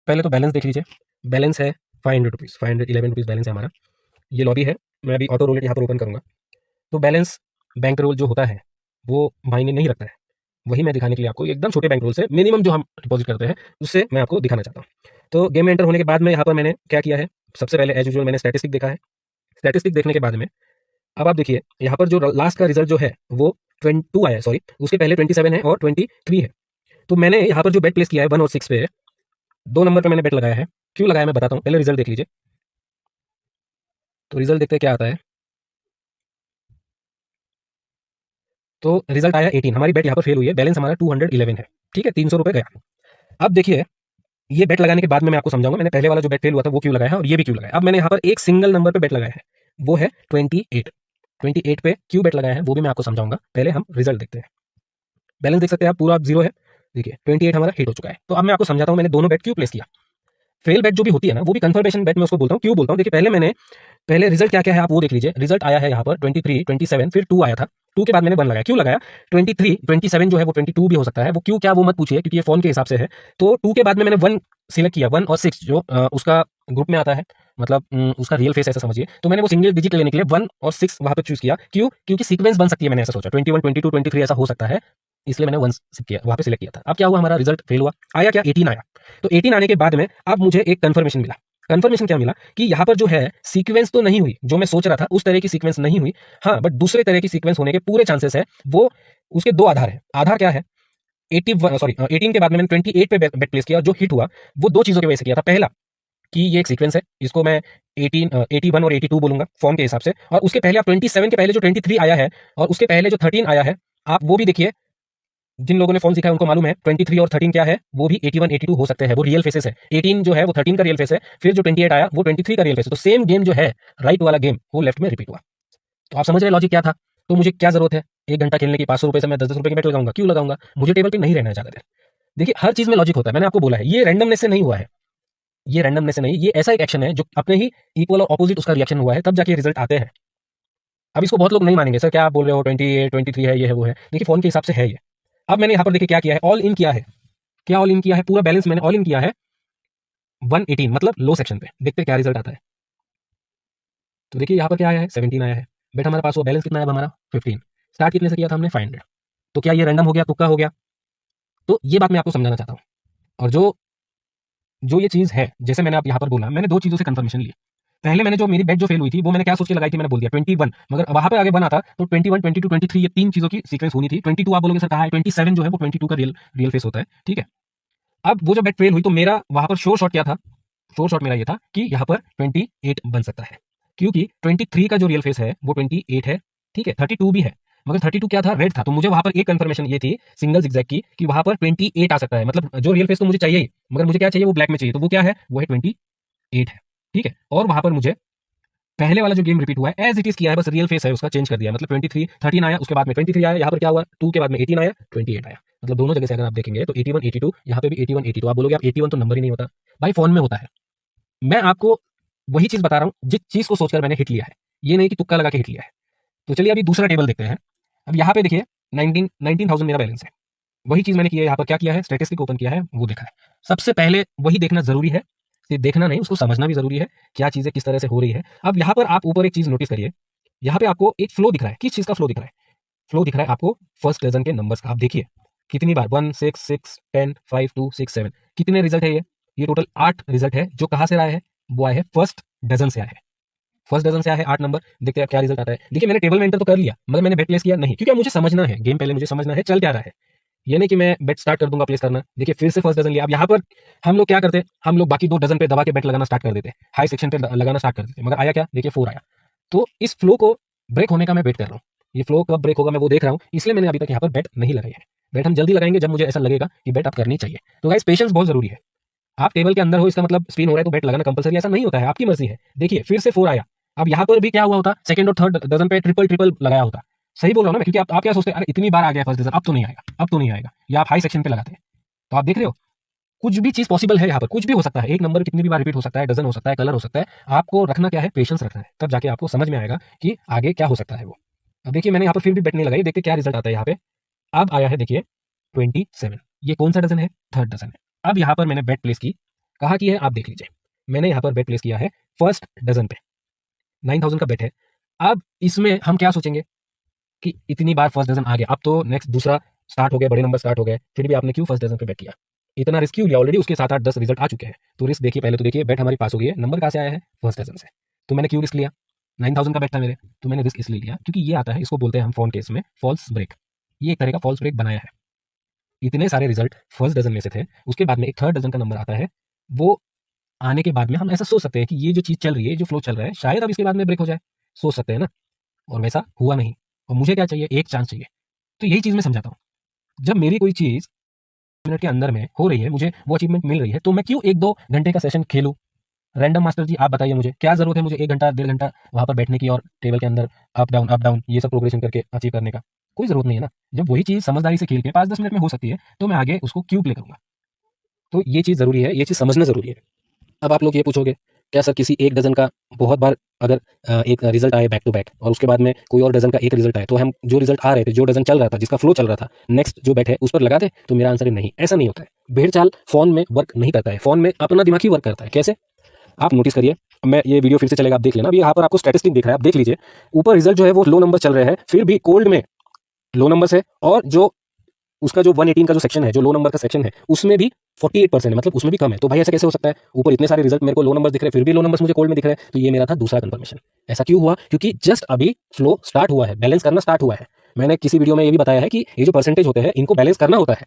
पहले तो बैलेंस देख लीजिए। बैलेंस है 500 रुपीज़, 511 रुपीज़ बैलेंस है हमारा। ये लॉबी है, मैं अभी ऑटो रोलेट यहाँ पर ओपन करूँगा। तो बैलेंस बैंक रोल जो होता है वो मायने नहीं रखता है, वही मैं दिखाने के लिए आपको एकदम छोटे बैंक रोल से मिनिमम जो हम डिपॉजिट करते हैं उससे मैं आपको दिखाना चाहता हूँ। तो गेम में एंटर होने के बाद में यहाँ पर मैंने क्या किया है, सबसे पहले एज यूजुअल मैंने स्टैटिस्टिक देखा है। स्टैटिस्टिक देखने के बाद में अब आप देखिए यहाँ पर जो लास्ट का रिजल्ट जो है वो 22 आया है, सॉरी उसके पहले 27 है और 23 है। तो मैंने यहाँ पर जो बेट प्लेस किया है 1 और 6 पे, 2 नंबर पे मैंने बेट लगाया है। क्यों लगाया मैं बताता हूँ, पहले रिजल्ट देख लीजिए। तो रिजल्ट देखते हैं क्या आता है। तो रिजल्ट आया 18, हमारी बेट यहाँ पर फेल हुई है, बैलेंस हमारा 211 है। ठीक है, 300 रुपये गया। अब देखिए ये बेट लगाने के बाद में मैं आपको समझाऊंगा मैंने पहले वाला जो बेट फेल हुआ था वो क्यों लगाया है और ये भी क्यों लगाया है। अब मैंने यहाँ पर एक सिंगल नंबर पे बेट लगाया है, वो है 28 पे क्यों बेट लगाया है वो भी मैं आपको समझाऊंगा। पहले हम रिजल्ट देखते हैं। बैलेंस देख सकते हैं आप, पूरा जीरो है। देखिए 28 हमारा हिट हो चुका है। तो अब मैं आपको समझाता हूँ मैंने दोनों बेट क्यों प्लेस किया। फेल बेट जो भी होती है ना वो भी कंफर्मेशन बेट में उसको बोलता हूँ। क्यों बोलता हूँ, देखिए पहले रिजल्ट क्या क्या है आप वो देख लीजिए। रिजल्ट आया है यहाँ पर 23, 27, फिर 2 आया था। 2 के बाद मैंने 1 लगाया। क्यों लगाया, 23, 27 जो है वो 22 भी हो सकता है, वो क्यों क्या वो मत पूछिए क्योंकि ये फोन के हिसाब से है। तो 2 के बाद में मैंने 1 सिलेक्ट किया, 1 और 6 जो उसका ग्रुप में आता है, मतलब उसका रियल फेस ऐसा समझिए। तो मैंने वो सिंगल डिजिट लेने के लिए 1 और 6 वहां पर चूज किया। क्यों, क्योंकि सीक्वेंस बन सकती है, मैंने ऐसा सोचा 21, 22, 23 ऐसा हो सकता है, इसलिए मैंने 1 किया वहां पे सिलेक्ट किया था। अब क्या हुआ, हमारा रिजल्ट फेल हुआ। आया क्या, 18 आया। तो 18 आने के बाद में अब मुझे एक कंफर्मेशन मिला। कंफर्मेशन क्या मिला कि यहाँ पर जो है सीक्वेंस तो नहीं हुई, जो मैं सोच रहा था उस तरह की सीक्वेंस नहीं हुई। हाँ, बट दूसरे तरह की सीक्वेंस होने के पूरे चांसेस है। वो उसके दो आधार है। आधार क्या है, 18 के बाद में मैंने 28 पे बेट प्लेस किया, जो हिट हुआ वो दो चीजों की वजह से किया था। पहला कि ये एक सीक्वेंस है, इसको मैं 81 और 82 बोलूंगा फॉर्म के हिसाब से। और उसके पहले आप 27 के पहले जो 23 आया है और उसके पहले जो 13 आया है, आप वो भी देखिए। जिन लोगों ने फोन सीखा है उनको मालूम है 23 और 13 क्या है, वो भी 81, 82 हो सकते हैं, वो रियल फेसेस है। 18 जो है वो 13 का रियल फेस है, फिर जो 28 आया वो 23 का रियल फेस है। तो सेम गेम जो है, राइट वाला गेम वो लेफ्ट में रिपीट हुआ। तो आप समझ रहे लॉजिक क्या था। तो मुझे क्या जरूरत है 1 घंटा खेलने की, 500 रुपए से मैं 10-10 रुपए की बेट लगाऊंगा, क्यों लगाऊंगा, मुझे टेबल पे नहीं रहना है ज्यादा देर। देखिए हर चीज में लॉजिक होता है, मैंने आपको बोला है ये रैंडमनेस से नहीं हुआ है। ये रैंडमनेस से नहीं, ये ऐसा एक एक्शन है जो अपने ही इक्वल और ऑपोजिट उसका रिएक्शन हुआ है, तब जाके रिजल्ट आते हैं। अब इसको बहुत लोग नहीं मानेंगे, सर क्या आप बोल रहे हो 28, 23 है, ये है वो है। देखिए फोन के हिसाब से है ये। अब मैंने यहाँ पर देखिए क्या किया है, ऑल इन किया है। क्या ऑल इन किया है, पूरा बैलेंस मैंने ऑल इन किया है 118, मतलब लो सेक्शन पे। देखते हैं क्या रिजल्ट आता है। तो देखिए यहाँ पर क्या आया है, 17 आया है। बेटा हमारे पास वो बैलेंस कितना है हमारा 15। स्टार्ट कितने से किया था हमने 500। तो क्या ये रैंडम हो गया, तुक्का हो गया। तो ये बात मैं आपको समझाना चाहता हूँ। और जो जो ये चीज है, जैसे मैंने आप यहाँ पर बोला, मैंने दो चीजों से कंफर्मेशन ली। पहले मैंने जो मेरी बेट जो फेल हुई थी वो मैंने क्या सोच के लगाई थी, मैंने बोल दिया 21, मगर वहां पे आगे बना था तो 21, 22, 23 ये तीन चीजों की सीक्वेंस होनी थी। 22 आप बोलोगे सर कहा है, 27 जो है वो 22 का रियल फेस होता है। ठीक है, अब वो जो बेट फेल हुई तो मेरा वहां पर श्योर शॉट क्या था, श्योर शॉट मेरा ये था कि यहाँ पर 28 बन सकता है, क्योंकि 23 का जो रियल फेस है वो 28 है। ठीक है, 32 भी है, मगर 32 क्या था, रेड था। तो मुझे वहां पर एक कंफर्मेशन ये थी सिंगल जिगजैग की कि वहां पर 28 आ सकता है, मतलब जो रियल फेस तो मुझे चाहिए ही, मगर मुझे क्या चाहिए, वो ब्लैक में चाहिए। तो वो क्या है, वो है 28 है। ठीक है, और वहां पर मुझे पहले वाला जो गेम रिपीट हुआ है एज इट इज किया है, बस रियल फेस है उसका चेंज कर दिया है। मतलब 23, 13 आया, उसके बाद में 23 आया, यहाँ पर क्या हुआ 2 के बाद में 18 आया, 28 आया। मतलब दोनों जगह से अगर आप देखेंगे तो 81, 82, यहाँ पे भी 81, 82। आप बोलोगे आप 81 तो नंबर ही नहीं होता भाई, फोन में होता है। मैं आपको वही चीज बता रहा हूँ जिस चीज को सोचकर मैंने हिट लिया है, ये नहीं कि तुक्का लगा के हिट लिया है। तो चलिए अभी दूसरा टेबल देखते हैं। अब यहाँ पे देखिए 19,000 मेरा बैलेंस है। वही चीज मैंने किया है, यहाँ पर क्या किया है, स्टैटिस्टिक ओपन किया है, वो देखा है। सबसे पहले वही देखना जरूरी है, सिर्फ देखना नहीं उसको समझना भी जरूरी है, क्या चीजें किस तरह से हो रही है। अब यहाँ पर आप ऊपर एक चीज नोटिस करिए, यहाँ पे आपको एक फ्लो दिख रहा है। किस चीज का फ्लो दिख रहा है, फ्लो दिख रहा है आपको फर्स्ट डजन के नंबर्स का। आप देखिए कितनी बार 1, 6, 6, 10, 5, 2, 6, 7, कितने रिजल्ट है ये टोटल 8 रिजल्ट है। जो कहां से आया है, वो आया है फर्स्ट डजन से आया है। फर्स्ट डजन से आया है 8 नंबर। देखते हैं क्या रिजल्ट आता है। देखिए मैंने टेबल में एंटर तो कर लिया, मगर मैंने बेट प्लेस किया नहीं, क्योंकि मुझे समझना है गेम, पहले मुझे समझना है चल क्या रहा है। ये नहीं कि मैं बेट स्टार्ट कर दूंगा प्लेस करना। देखिए फिर से फर्स्ट डजन लिया। अब यहाँ पर हम लोग क्या करते हैं, हम लोग बाकी 2 डजन पे दबा के बेट लगाना स्टार्ट कर देते हैं, हाई सेक्शन पे लगाना स्टार्ट कर देते हैं, मगर आया क्या, देखिए 4 आया। तो इस फ्लो को ब्रेक होने का मैं वेट कर रहा हूँ। ये फ्लो कब ब्रेक होगा मैं वो देख रहा हूँ, इसलिए मैंने अभी तक यहाँ पर बेट नहीं लगाई है। बेट हम जल्दी लगाएंगे जब मुझे ऐसा लगेगा कि बेट आप करनी चाहिए। तो गाइस पेशेंस बहुत जरूरी है। आप टेबल के अंदर हो, इसका मतलब स्पिन हो रहा है तो बेट लगाना कंपलसरी ऐसा नहीं होता है, आपकी मर्जी है। देखिए फिर से 4 आया। अब यहाँ पर भी क्या हुआ होता, सेकंड और थर्ड डजन पे ट्रिपल ट्रिपल लगाया होता। सही बोल रहा हूँ ना मैं, क्योंकि आप क्या सोचते हैं, अरे इतनी बार आ गया फर्स्ट डजन, अब तो नहीं आएगा, अब तो नहीं आएगा, या आप हाई सेक्शन पे लगाते हैं। तो आप देख रहे हो कुछ भी चीज पॉसिबल है, यहाँ पर कुछ भी हो सकता है। एक नंबर कितनी भी बार रिपीट हो सकता है, डजन हो सकता है, कलर हो सकता है। आपको रखना क्या है, पेशेंस रखना है, तब जाके आपको समझ में आएगा कि आगे क्या हो सकता है वो। अब देखिए मैंने यहाँ पर फिर भी बेट नहीं लगाई, देखते क्या रिजल्ट आता है यहाँ पे। अब आया है देखिए 27, ये कौन सा डजन है, थर्ड डजन है। अब यहाँ पर मैंने बेट प्लेस की, कहा कि है आप देख लीजिए, मैंने यहाँ पर बेट प्लेस किया है फर्स्ट डजन पे, 9000 का बेट है। अब इसमें हम क्या सोचेंगे कि इतनी बार फर्स्ट डजन आ गया, अब तो नेक्स्ट दूसरा स्टार्ट हो गया, बड़े नंबर स्टार्ट हो गए, फिर भी आपने क्यों फर्स्ट डजन पे बेट किया? इतना रिस्क क्यों लिया? ऑलरेडी उसके 7 8 10 रिजल्ट आ चुके हैं, तो रिस्क देखिए पहले, तो देखिए बेट हमारी पास हो गई है, नंबर कहाँ से आया है? फर्स्ट डजन से। तो मैंने क्यों रिस्क लिया? 9000 का बेट था मेरे, तो मैंने रिस्क इसलिए लिया क्योंकि ये आता है, इसको बोलते हैं हम फोन केस में फॉल्स ब्रेक। ये एक तरह का फॉल्स ब्रेक बनाया है। इतने सारे रिजल्ट फर्स्ट डजन में से थे, उसके बाद में एक थर्ड डजन का नंबर आता है, वो आने के बाद में हम ऐसा सोच सकते हैं कि ये जो चीज़ चल रही है, जो फ्लो चल रहा है, शायद अब इसके बाद में ब्रेक हो जाए, सोच सकते हैं ना। और वैसा हुआ नहीं, और मुझे क्या चाहिए? एक चांस चाहिए। तो यही चीज़ मैं समझाता हूँ, जब मेरी कोई चीज़ मिनट के अंदर में हो रही है, मुझे वो अचीवमेंट मिल रही है, तो मैं क्यों 1 2 घंटे का सेशन खेलूँ? रैंडम मास्टर जी आप बताइए, मुझे क्या जरूरत है मुझे 1 घंटा 1.5 घंटा वहां पर बैठने की और टेबल के अंदर अप डाउन ये सब प्रोग्रेशन करके अचीव करने का? कोई जरूरत नहीं है ना। जब वही चीज समझदारी से खेल के 5 10 मिनट में हो सकती है, तो मैं आगे उसको क्यों प्ले करूंगा? तो ये चीज जरूरी है, ये चीज समझना जरूरी है। अब आप लोग ये पूछोगे, क्या सर किसी एक डजन का बहुत बार अगर एक रिजल्ट आए बैक टू बैक, और उसके बाद में कोई और डजन का एक रिजल्ट आए, तो हम जो रिजल्ट आ रहे थे, जो डजन चल रहा था, जिसका फ्लो चल रहा था, नेक्स्ट जो बैट है उस पर लगा दे? तो मेरा आंसर है नहीं, ऐसा नहीं होता है। भेड़ चाल फोन में वर्क नहीं करता है, फोन में अपना दिमाग ही वर्क करता है। कैसे? आप नोटिस करिए, मैं ये वीडियो फिर से चलेगा, आप देख लेना। अभी यहाँ पर आपको स्टैटिस्टिक दिख रहा है, आप देख लीजिए, ऊपर रिजल्ट जो है वो लो नंबर चल रहे हैं, फिर भी कोल्ड में लो नंबर है, और जो उसका जो 118 का जो सेक्शन है, जो लो नंबर का सेक्शन है, उसमें भी 48% है, मतलब उसमें भी कम है। तो भाई ऐसा कैसे हो सकता है? ऊपर इतने सारे रिजल्ट मेरे को लो नंबर दिख रहे हैं, फिर भी लो नंबर मुझे कोल्ड में दिख रहे हैं। तो ये मेरा था दूसरा कंफर्मेशन। ऐसा क्यों हुआ? क्योंकि जस्ट अभी फ्लो स्टार्ट हुआ है, बैलेंस करना स्टार्ट हुआ है। मैंने किसी वीडियो में ये भी बताया है कि ये जो परसेंटेज होते हैं, इनको बैलेंस करना होता है,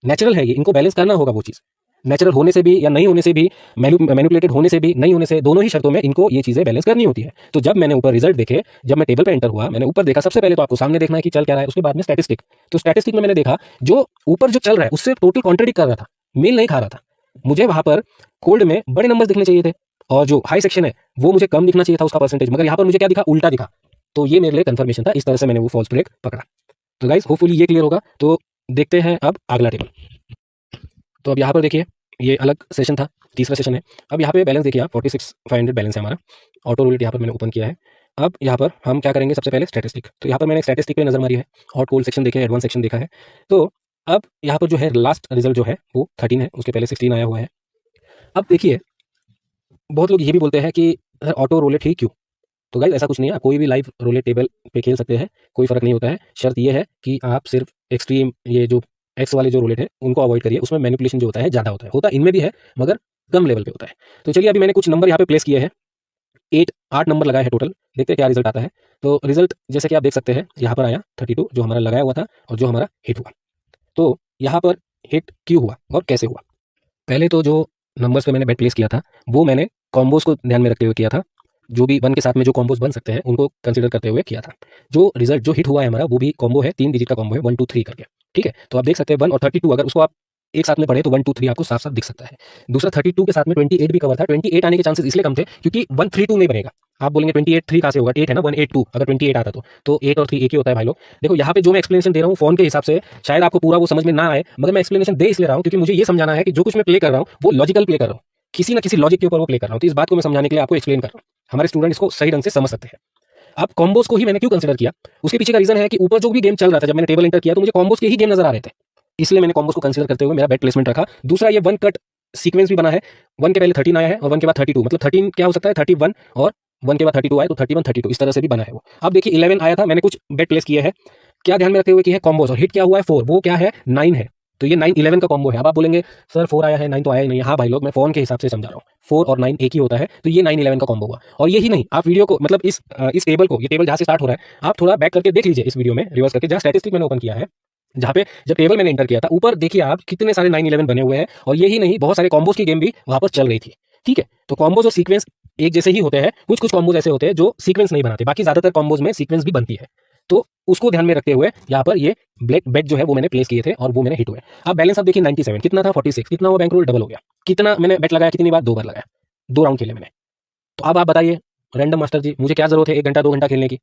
नेचुरल है ये, इनको बैलेंस करना होगा। वो चीज़ नेचुरल होने से भी या नहीं होने से भी, मैनिपुलेटेड होने से भी, नहीं होने से, दोनों ही शर्तों में इनको ये चीज़ें बैलेंस करनी होती है। तो जब मैंने ऊपर रिजल्ट देखे, जब मैं टेबल पे एंटर हुआ, मैंने ऊपर देखा, सबसे पहले तो आपको सामने देखना है कि चल क्या रहा है, उसके बाद में स्टैटिस्टिक। तो स्टैटिस्टिक में मैंने देखा जो ऊपर जो चल रहा है उससे टोटल कॉन्ट्रडिक्ट कर रहा था, मेल नहीं खा रहा था। मुझे वहां पर कोल्ड में बड़े नंबर दिखने चाहिए थे, और जो हाई सेक्शन है वो मुझे कम दिखना चाहिए था उसका परसेंटेज, मगर यहाँ पर मुझे क्या दिखा? उल्टा दिखा। तो ये मेरे लिए कंफर्मेशन था, इस तरह से मैंने वो फॉल्स ब्रेक पकड़ा। तो गाइस होपफुली ये क्लियर होगा। तो देखते हैं अब अगला टेबल। तो अब यहाँ पर देखिए, ये अलग सेशन था, तीसरा सेशन है। अब यहाँ पे बैलेंस देखिए आप, 46,500 बैलेंस है हमारा। ऑटो रूलेट यहाँ पर मैंने ओपन किया है। अब यहाँ पर हम क्या करेंगे? सबसे पहले स्टैटिस्टिक। तो यहाँ पर मैंने स्टैटिस्टिक पे नजर मारी है, हॉट कोल्ड सेक्शन देखे, एडवांस सेक्शन देखा है। तो अब यहाँ पर जो है लास्ट रिजल्ट जो है वो 13 है, उसके पहले 16 आया हुआ है। अब देखिए, बहुत लोग ये भी बोलते हैं कि ऑटो रोलेट ही क्यों? तो गाइस ऐसा कुछ नहीं है, आप कोई भी लाइव रोलेट टेबल पे खेल सकते हैं, कोई फर्क नहीं होता है। शर्त ये है कि आप सिर्फ एक्सट्रीम, ये जो एक्स वाले जो रोलेट है उनको अवॉइड करिए, उसमें मैनिपुलेशन जो होता है ज़्यादा होता है इनमें भी है, मगर कम लेवल पे होता है। तो चलिए, अभी मैंने कुछ नंबर यहाँ पे प्लेस किए हैं, 8 नंबर लगाए हैं टोटल, देखते हैं क्या रिजल्ट आता है। तो रिजल्ट जैसे कि आप देख सकते हैं, यहाँ पर आया 32, जो हमारा लगाया हुआ था और जो हमारा हिट हुआ। तो यहाँ पर हिट क्यों हुआ और कैसे हुआ? पहले तो जो नंबर्स पे मैंने बेट प्लेस किया था, वो मैंने कॉम्बोज को ध्यान में रखते हुए किया था, जो भी 1 के साथ में जो कॉम्बोज बन सकते हैं उनको कंसीडर करते हुए किया था। जो रिजल्ट जो हिट हुआ है हमारा, वो भी कॉम्बो है, 3 डिजिट का कॉम्बो है, 1 2 3 करके। ठीक है, तो आप देख सकते हैं 1 और 32, अगर उसको आप एक साथ में पढ़े तो 1 2 3 आपको साफ साफ दिख सकता है। दूसरा 32 के साथ में 28 भी कवर था। 28 आने के चांसेस इसलिए कम थे क्योंकि 132 नहीं बनेगा। आप बोलेंगे 28 3 कहाँ से होगा? 8 है ना, 182, अगर 28 आता तो 8 और 3 एक ही होता है भाई लोग। देखो यहाँ पे जो मैं एक्सप्लेनेशन दे रहा हूँ फोन के हिसाब से, शायद आपको पूरा वो समझ में ना आए, मगर मैं एक्सप्लेनेशन दे इसलिए रहा हूँ क्योंकि मुझे ये समझाना है कि जो कुछ मैं प्ले कर रहा हूँ वो लॉजिकल प्ले कर रहा हूँ, किसी ना किसी लॉजिक के ऊपर वो प्ले कर रहा हूँ। तो इस बात को मैं समझाने के लिए आपको एक्सप्लेन कर रहा हूँ, हमारे स्टूडेंट इसको सही ढंग से समझ सकते हैं। अब कॉम्बोज को ही मैंने क्यों कंसीडर किया, उसके पीछे का रीजन है कि ऊपर जो भी गेम चल रहा था, जब मैंने टेबल एंटर किया तो मुझे कॉम्बोज के ही गेम नजर आ रहे थे, इसलिए मैंने कॉम्बोज को कंसीडर करते हुए मेरा बेट प्लेसमेंट रखा। दूसरा, ये 1 कट सीक्वेंस भी बना है, 1 के पहले 13 आया है और 1 के बाद 32, मतलब 13 क्या हो सकता है? 31, और 1 के बाद 32 आए तो 31 32, इस तरह से भी बना है वो। अब देखिए 11 आया था, मैंने कुछ बेट प्लेस किए हैं, क्या ध्यान में रखते हुए कि है कॉम्बोज, और हिट क्या हुआ है? 4, वो क्या है? 9 है। तो ये 9 11 का कॉम्बो है। अब आप बोलेंगे सर 4 आया है 9 तो आया ही नहीं। हाँ भाई लोग, मैं फोन के हिसाब से समझा रहा हूँ, 4 और 9 एक ही होता है, तो ये 9 11 का कॉम्बो हुआ। और यही नहीं, आप वीडियो को, मतलब इस टेबल को, ये टेबल जहाँ से स्टार्ट हो रहा है, आप थोड़ा बैक करके देख लीजिए इस वीडियो में, रिवर्स करके, जहाँ स्टैटिस्टिक मैंने ओपन किया है, जहाँ पे जब टेबल मैंने एंटर किया था, ऊपर देखिए आप कितने सारे 9 11 बने हुए हैं। और यही नहीं, बहुत सारे कॉम्बोज की गेम भी वहां पर चल रही थी। ठीक है, तो कॉम्बोज और सीक्वेंस एक जैसे ही होते हैं, कुछ कुछ कॉम्बोज ऐसे होते हैं जो सीक्वेंस नहीं बनाते, बाकी ज्यादातर कॉम्बोज में सीक्वेंस भी बनती है। तो उसको ध्यान में रखते हुए यहाँ पर ये ब्लैक बेट जो है वो मैंने प्लेस किए थे और वो मैंने हिट हुए। अब बैलेंस आप देखिए, 97 कितना था? 46 कितना हुआ? बैंक रोल डबल हो गया। कितना मैंने बेट लगाया? कितनी बार? 2 बार लगाया, 2 राउंड खेले मैंने। तो अब आप बताइए रैंडम मास्टर जी, मुझे क्या जरूरत है 1 घंटा 2 घंटा खेलने की?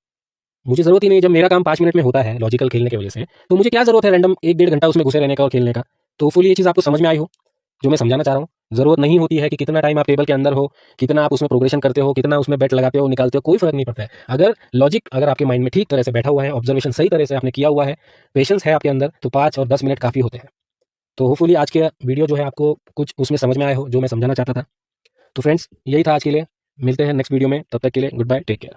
मुझे जरूरत ही नहीं, जब मेरा काम 5 मिनट में होता है लॉजिकल खेलने की वजह से, तो मुझे क्या जरूरत है रैंडम 1 1.5 घंटा उसमें घुसे रहने का और खेलने का? तो फुल ये चीज़ आपको समझ में आई हो जो मैं समझाना चाह रहा हूँ। जरूरत नहीं होती है कि कितना टाइम आप टेबल के अंदर हो, कितना आप उसमें प्रोग्रेशन करते हो, कितना उसमें बेट लगाते हो निकालते हो, कोई फर्क नहीं पड़ता है। अगर लॉजिक अगर आपके माइंड में ठीक तरह से बैठा हुआ है, ऑब्जर्वेशन सही तरह से आपने किया हुआ है, पेशेंस है आपके अंदर, तो 5 और 10 मिनट काफी होते हैं। तो होपफुली आज के वीडियो जो है आपको कुछ उसमें समझ में आया हो जो मैं समझाना चाहता था। तो फ्रेंड्स, यही था आज के लिए। मिलते हैं नेक्स्ट वीडियो में, तब तक के लिए गुड बाय, टेक केयर।